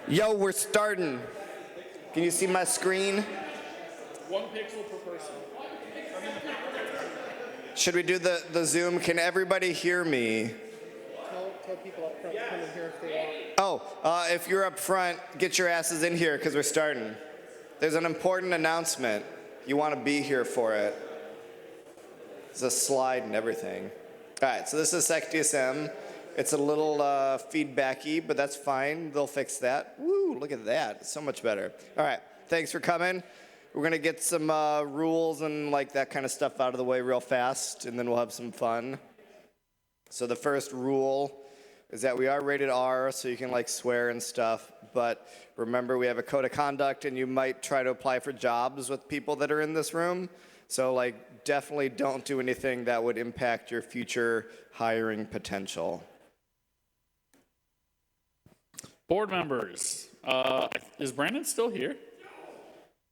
Yo, we're starting. Can you see my screen? 1 pixel per person. Should we do the Zoom? Can everybody hear me? Tell people up front to come in here if they want. Oh, if you're up front, get your asses in here because we're starting. There's an important announcement. You want to be here for it. There's a slide and everything. All right, so this is SecDSM. It's a little feedbacky, but that's fine. They'll fix that. Woo, look at that. It's so much better. All right, thanks for coming. We're going to get some rules and like that kind of stuff out of the way real fast, and then we'll have some fun. So the first rule is that we are rated R, so you can like swear and stuff. But remember, we have a code of conduct, and you might try to apply for jobs with people that are in this room. So like, definitely don't do anything that would impact your future hiring potential. Board members, is Brandon still here?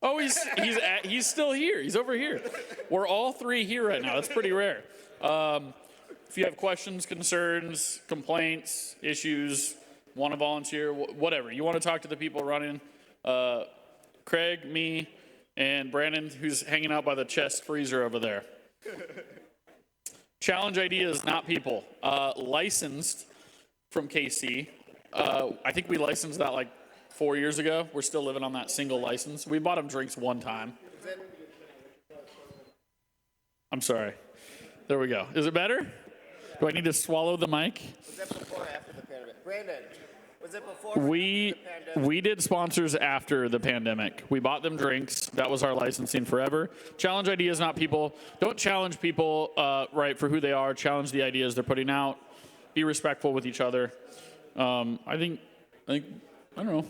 Oh, he's still here. He's over here. We're all three here right now. That's pretty rare. If you have questions, concerns, complaints, issues, want to volunteer, whatever, you want to talk to the people running, Craig, me, and Brandon, who's hanging out by the chest freezer over there. Challenge ideas, not people. Licensed from KC. I think we licensed that like 4 years ago. We're still living on that single license. We bought them drinks one time. I'm sorry. There we go. Is it better? Do I need to swallow the mic? Was that before or after the pandemic? Brandon, was it before or after the pandemic? We did sponsors after the pandemic. We bought them drinks. That was our licensing forever. Challenge ideas, not people. Don't challenge people right for who they are. Challenge the ideas they're putting out. Be respectful with each other. I don't know.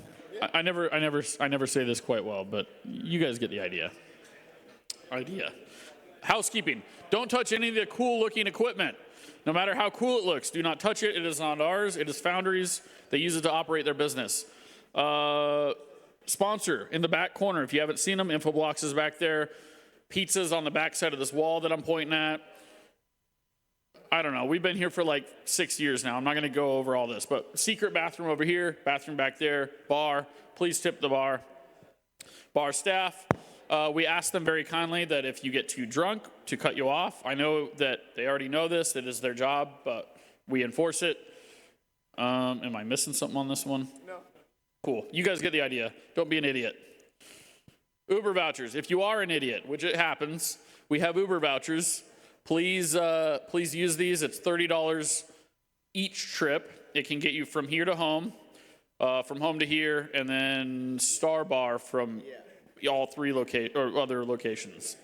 I never say this quite well, but you guys get the idea. Housekeeping. Don't touch any of the cool-looking equipment. No matter how cool it looks, do not touch it. It is not ours. It is Foundry's. They use it to operate their business. Sponsor in the back corner. If you haven't seen them, Infoblox is back there. Pizza's on the back side of this wall that I'm pointing at. I don't know. We've been here for like 6 years now. I'm not going to go over all this, but secret bathroom over here, bathroom back there, bar. Please tip the bar. Bar staff. We ask them very kindly that if you get too drunk, to cut you off. I know that they already know this. It is their job, but we enforce it. Am I missing something on this one? No. Cool. You guys get the idea. Don't be an idiot. Uber vouchers. If you are an idiot, which it happens, we have Uber vouchers. Please use these. It's $30 each trip. It can get you from here to home, from home to here, and then Star Bar from all three other locations.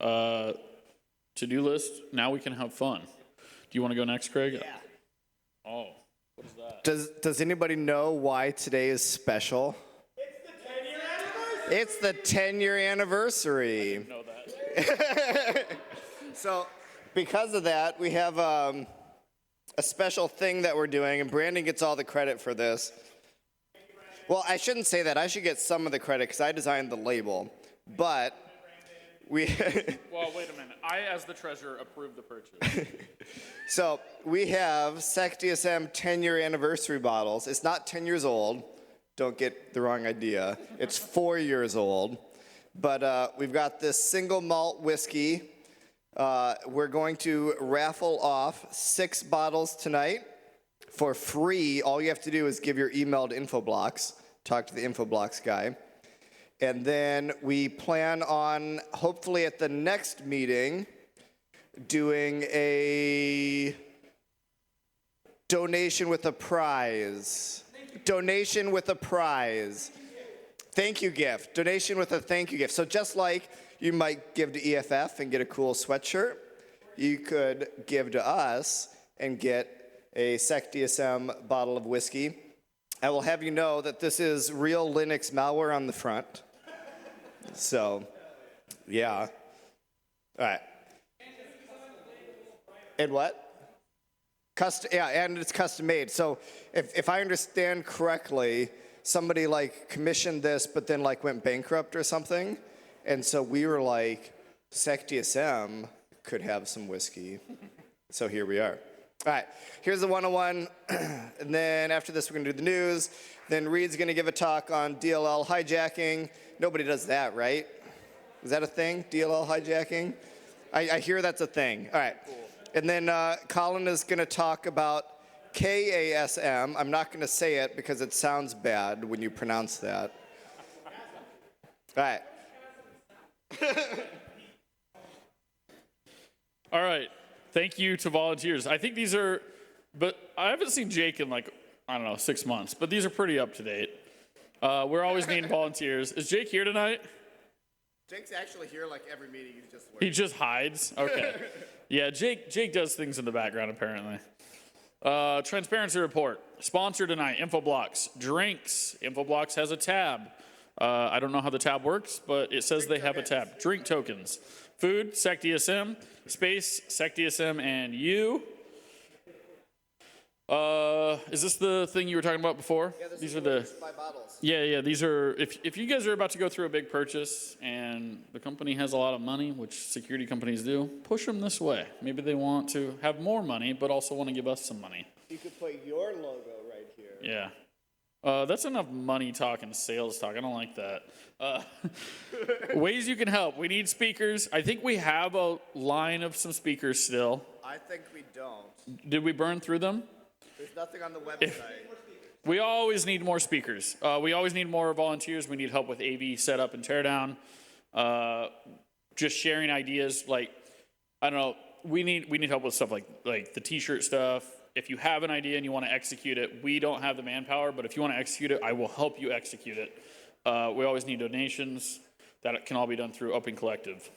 To-do list. Now we can have fun. Do you want to go next, Craig? Yeah. Oh, what is that? Does anybody know why today is special? It's the 10-year anniversary. I didn't know that. So, because of that, we have a special thing that we're doing, and Brandon gets all the credit for this. Well, I shouldn't say that. I should get some of the credit because I designed the label. But we... Well, wait a minute. I, as the treasurer, approve the purchase. So, we have SecDSM 10-year anniversary bottles. It's not 10 years old. Don't get the wrong idea. It's 4 years old. But we've got this single malt whiskey. We're going to raffle off 6 bottles tonight for free. All you have to do is give your email to Infoblox, talk to the Infoblox guy. And then we plan on, hopefully at the next meeting, doing a donation with a prize. Donation with a prize. Thank you gift. Donation with a thank you gift. So just like you might give to EFF and get a cool sweatshirt, you could give to us and get a SecDSM bottle of whiskey. I will have you know that this is real Linux malware on the front. So, yeah. All right. And what? And it's custom made. So if I understand correctly, somebody like commissioned this but then like went bankrupt or something. And so we were like, SecDSM could have some whiskey. So here we are. All right, here's the 101, and then after this we're gonna do the news. Then Reed's gonna give a talk on DLL hijacking. Nobody does that, right? Is that a thing, DLL hijacking? I hear that's a thing. All right, and then Colin is gonna talk about KASM. I'm not gonna say it because it sounds bad when you pronounce that. All right. All right. Thank you to volunteers. I think these are, but I haven't seen Jake in like, I don't know, 6 months, but these are pretty up to date. We're always needing volunteers. Is Jake here tonight? Jake's actually here like every meeting. He just hides? Okay. Yeah, Jake does things in the background apparently. Transparency report. Sponsor tonight, Infoblocks. Drinks. Infoblocks has a tab. I don't know how the tab works, but it says they have a tab. Drink tokens. Food, SecDSM. Space, SecDSM, and you. Is this the thing you were talking about before? Yeah, these are the. Buy bottles. Yeah. These are. If you guys are about to go through a big purchase and the company has a lot of money, which security companies do, push them this way. Maybe they want to have more money, but also want to give us some money. You could put your logo right here. Yeah. That's enough money talk and sales talk. I don't like that. Ways you can help. We need speakers. I think we have a line of some speakers still. I think we don't. Did we burn through them? There's nothing on the website. We always need more speakers. We always need more volunteers. We need help with AV setup and teardown. Just sharing ideas. Like, I don't know. We need help with stuff like the T-shirt stuff. If you have an idea and you want to execute it, we don't have the manpower. But if you want to execute it, I will help you execute it. We always need donations. That can all be done through Open Collective.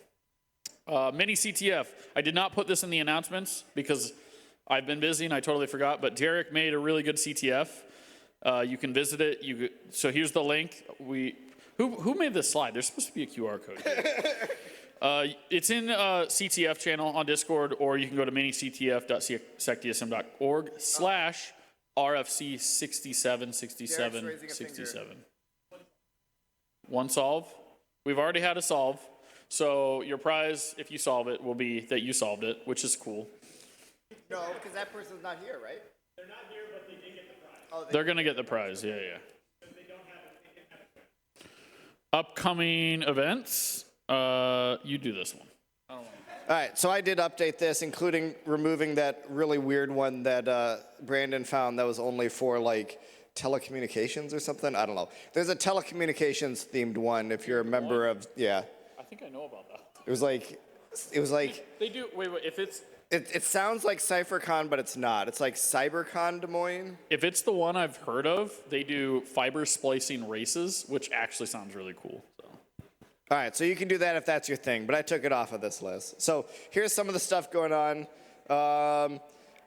Mini CTF. I did not put this in the announcements because I've been busy and I totally forgot, but Derek made a really good CTF. You can visit it. So here's the link. Who made this slide? There's supposed to be a QR code here. It's in CTF channel on Discord, or you can go to minictf.secdsm.org/RFC 676767. One solve. We've already had a solve. So your prize, if you solve it, will be that you solved it, which is cool. No, because that person's not here, right? They're not here, but they did get the prize. Oh, They're going to get the prize, yeah. Because they don't have it. Upcoming events. You do this one. All right, so I did update this, including removing that really weird one that Brandon found that was only for like telecommunications or something. I don't know. There's a telecommunications themed one if you're a member of, yeah. I think I know about that. It was like, They do, wait, if it's, it sounds like CypherCon, but it's not. It's like CyberCon Des Moines. if it's the one I've heard of, they do fiber splicing races, which actually sounds really cool. So. All right, so you can do that if that's your thing, but I took it off of this list. So here's some of the stuff going on.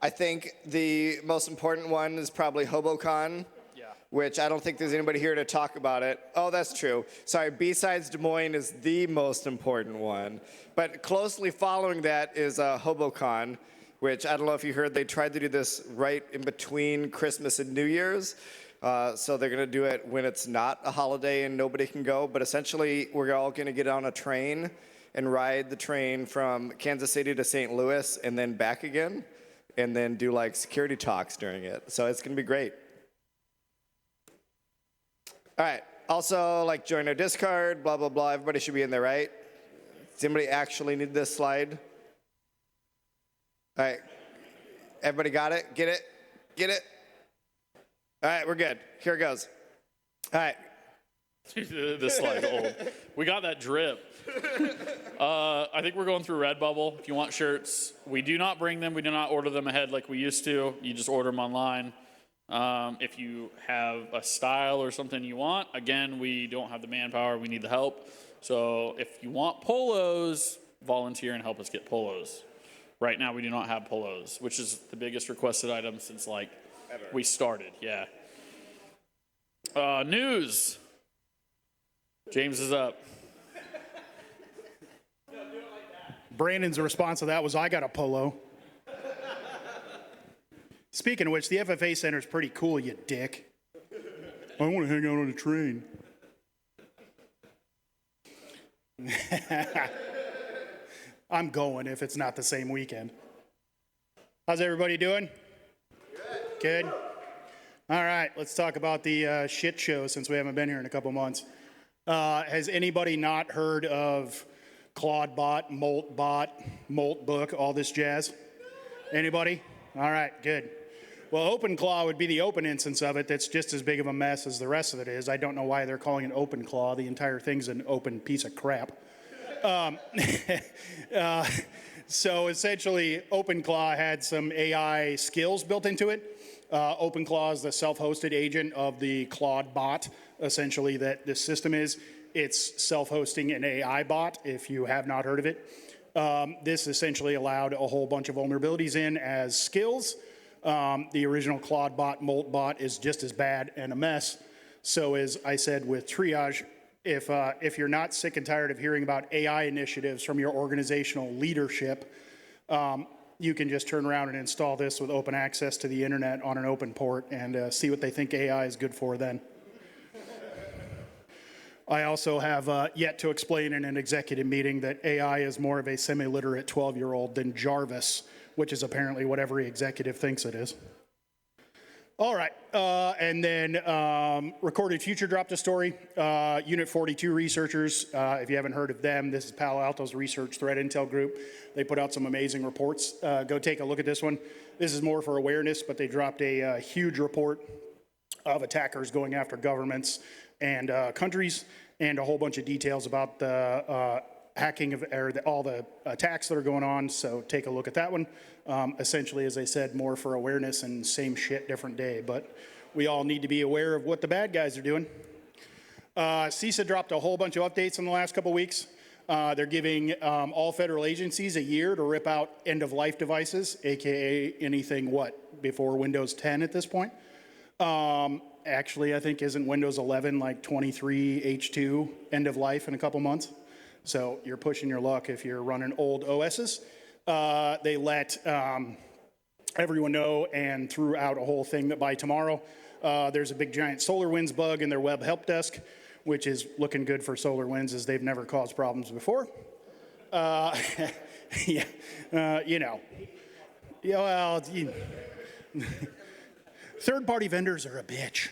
I think the most important one is probably HoboCon, which I don't think there's anybody here to talk about it. Oh, that's true. Sorry, B-Sides Des Moines is the most important one. But closely following that is HoboCon, which I don't know if you heard, they tried to do this right in between Christmas and New Year's. So they're going to do it when it's not a holiday and nobody can go. But essentially, we're all going to get on a train and ride the train from Kansas City to St. Louis and then back again, and then do like security talks during it. So it's going to be great. All right. Also, like, join our Discord, blah, blah, blah. Everybody should be in there, right? Does anybody actually need this slide? All right. Everybody got it? Get it? Get it? All right, we're good. Here it goes. All right. This slide's old. We got that drip. I think we're going through Redbubble. If you want shirts, we do not bring them. We do not order them ahead like we used to. You just order them online. If you have a style or something you want, again, we don't have the manpower. We need the help. So if you want polos, volunteer and help us get polos. Right now, we do not have polos, which is the biggest requested item since like we started. Yeah. News. James is up. Brandon's response to that was, I got a polo. Speaking of which, the FFA Center is pretty cool, you dick. I want to hang out on a train. I'm going if it's not the same weekend. How's everybody doing? Good. All right, let's talk about the shit show since we haven't been here in a couple months. Has anybody not heard of Claudebot, Moltbot, Moltbook, all this jazz? Anybody? All right, good. Well, OpenClaw would be the open instance of it that's just as big of a mess as the rest of it is. I don't know why they're calling it OpenClaw. The entire thing's an open piece of crap. So essentially, OpenClaw had some AI skills built into it. OpenClaw is the self-hosted agent of the Claude bot, essentially, that this system is. It's self-hosting an AI bot, if you have not heard of it. This essentially allowed a whole bunch of vulnerabilities in as skills. The original Claude bot, Moltbot, is just as bad and a mess. So as I said with Triage, if you're not sick and tired of hearing about AI initiatives from your organizational leadership, you can just turn around and install this with open access to the internet on an open port and see what they think AI is good for then. I also have yet to explain in an executive meeting that AI is more of a semi-literate 12-year-old than Jarvis, which is apparently what every executive thinks it is. All right, and then Recorded Future dropped a story. Unit 42 researchers, if you haven't heard of them, this is Palo Alto's research threat intel group. They put out some amazing reports. Go take a look at this one. This is more for awareness, but they dropped a huge report of attackers going after governments and countries, and a whole bunch of details about the hacking of all the attacks that are going on. So take a look at that one. Essentially, as I said, more for awareness and same shit, different day. But we all need to be aware of what the bad guys are doing. CISA dropped a whole bunch of updates in the last couple weeks. They're giving all federal agencies a year to rip out end-of-life devices, aka anything before Windows 10 at this point. Actually, I think isn't Windows 11 like 23 H2 end of life in a couple months? So you're pushing your luck if you're running old OSs. They let everyone know and threw out a whole thing that by tomorrow, there's a big giant SolarWinds bug in their web help desk, which is looking good for SolarWinds as they've never caused problems before. You know. Yeah, well, third-party vendors are a bitch.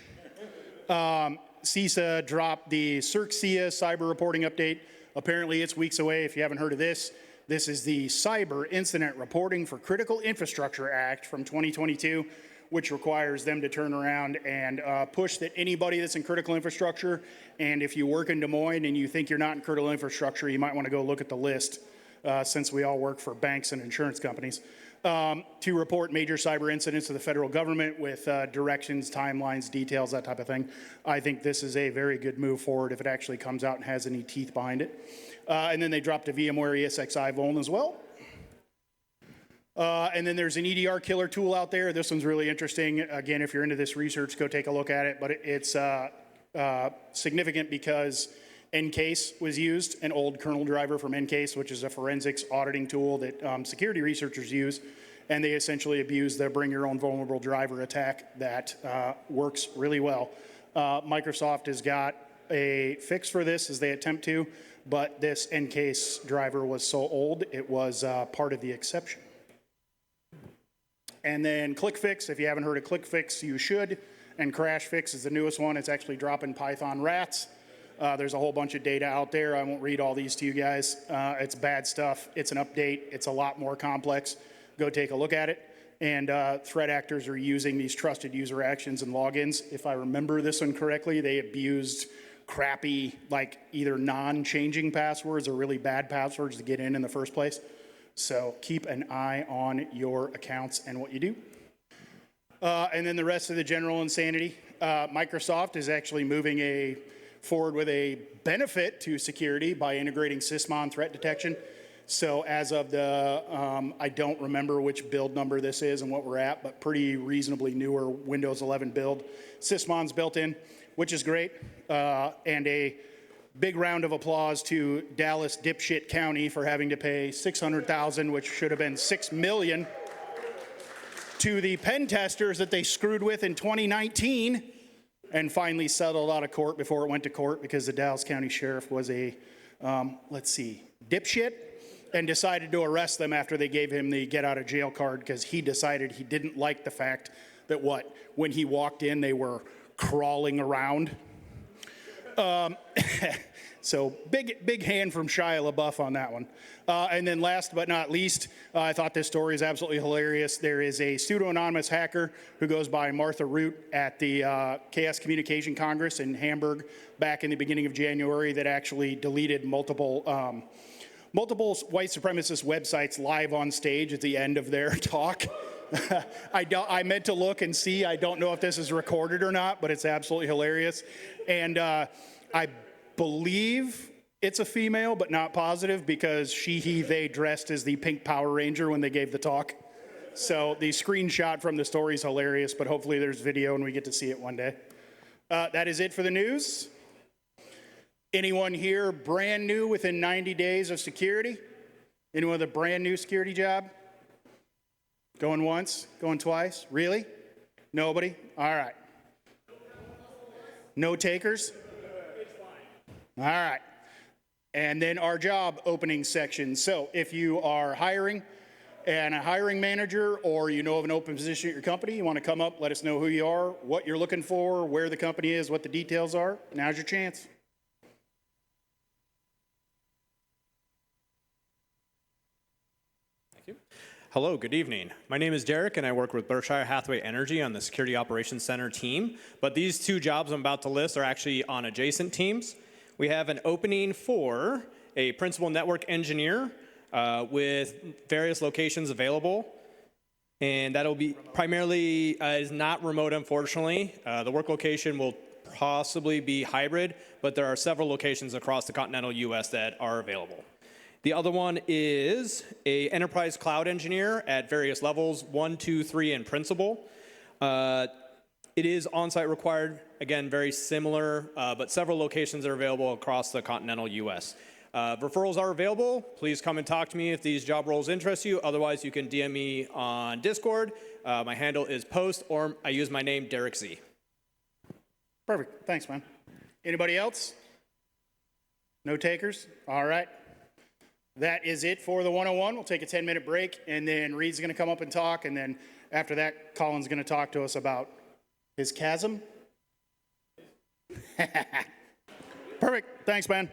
CISA dropped the CERC-CIA cyber reporting update. Apparently, it's weeks away. If you haven't heard of this, this is the Cyber Incident Reporting for Critical Infrastructure Act from 2022, which requires them to turn around and push that anybody that's in critical infrastructure, and if you work in Des Moines and you think you're not in critical infrastructure, you might want to go look at the list, since we all work for banks and insurance companies, to report major cyber incidents to the federal government with directions, timelines, details, that type of thing. I think this is a very good move forward if it actually comes out and has any teeth behind it. And then they dropped a VMware ESXi vuln as well. And then there's an EDR killer tool out there. This one's really interesting. Again, if you're into this research, go take a look at it. But it's significant because Encase was used, an old kernel driver from Encase, which is a forensics auditing tool that security researchers use. And they essentially abuse the bring your own vulnerable driver attack that works really well. Microsoft has got a fix for this as they attempt to, but this Encase driver was so old, it was part of the exception. And then ClickFix, if you haven't heard of ClickFix, you should. And CrashFix is the newest one. It's actually dropping Python rats. There's a whole bunch of data out there. I won't read all these to you guys. It's bad stuff. It's an update. It's a lot more complex. Go take a look at it. And threat actors are using these trusted user actions and logins. If I remember this one correctly, they abused crappy, like either non-changing passwords or really bad passwords to get in the first place. So keep an eye on your accounts and what you do. And then the rest of the general insanity. Microsoft is actually moving forward with a benefit to security by integrating Sysmon threat detection. So as of the, I don't remember which build number this is and what we're at, but pretty reasonably newer Windows 11 build. Sysmon's built in, which is great. And a big round of applause to Dallas dipshit County for having to pay $600,000, which should have been $6 million, to the pen testers that they screwed with in 2019 and finally settled out of court before it went to court because the Dallas County Sheriff was a, dipshit and decided to arrest them after they gave him the get out of jail card because he decided he didn't like the fact that when he walked in, they were crawling around. So big hand from Shia LaBeouf on that one. And then last but not least, I thought this story is absolutely hilarious. There is a pseudo-anonymous hacker who goes by Martha Root at the Chaos Communication Congress in Hamburg back in the beginning of January that actually deleted multiple white supremacist websites live on stage at the end of their talk. I meant to look and see. I don't know if this is recorded or not, but it's absolutely hilarious. And I believe it's a female, but not positive because they dressed as the pink Power Ranger when they gave the talk. So the screenshot from the story is hilarious, but hopefully there's video and we get to see it one day. That is it for the news. Anyone here brand new within 90 days of security? Anyone with a brand new security job? Going once? Going twice? Really? Nobody? All right. No takers? All right. And then our job opening section. So if you are hiring and a hiring manager or you know of an open position at your company, you want to come up, let us know who you are, what you're looking for, where the company is, what the details are. Now's your chance. Thank you. Hello, good evening. My name is Derek, and I work with Berkshire Hathaway Energy on the Security Operations Center team. But these two jobs I'm about to list are actually on adjacent teams. We have an opening for a principal network engineer with various locations available. And that'll be primarily, is not remote, unfortunately. The work location will possibly be hybrid, but there are several locations across the continental US that are available. The other one is a enterprise cloud engineer at various levels, 1, 2, 3, and principal. It is on-site required, again, very similar, but several locations are available across the continental US. Referrals are available. Please come and talk to me if these job roles interest you. Otherwise, you can DM me on Discord. My handle is post, or I use my name, Derek Z. Perfect. Thanks, man. Anybody else? No takers? All right. That is it for the 101. We'll take a 10-minute break, and then Reed's going to come up and talk, and then after that, Colin's going to talk to us about his chasm. Perfect. Thanks, man.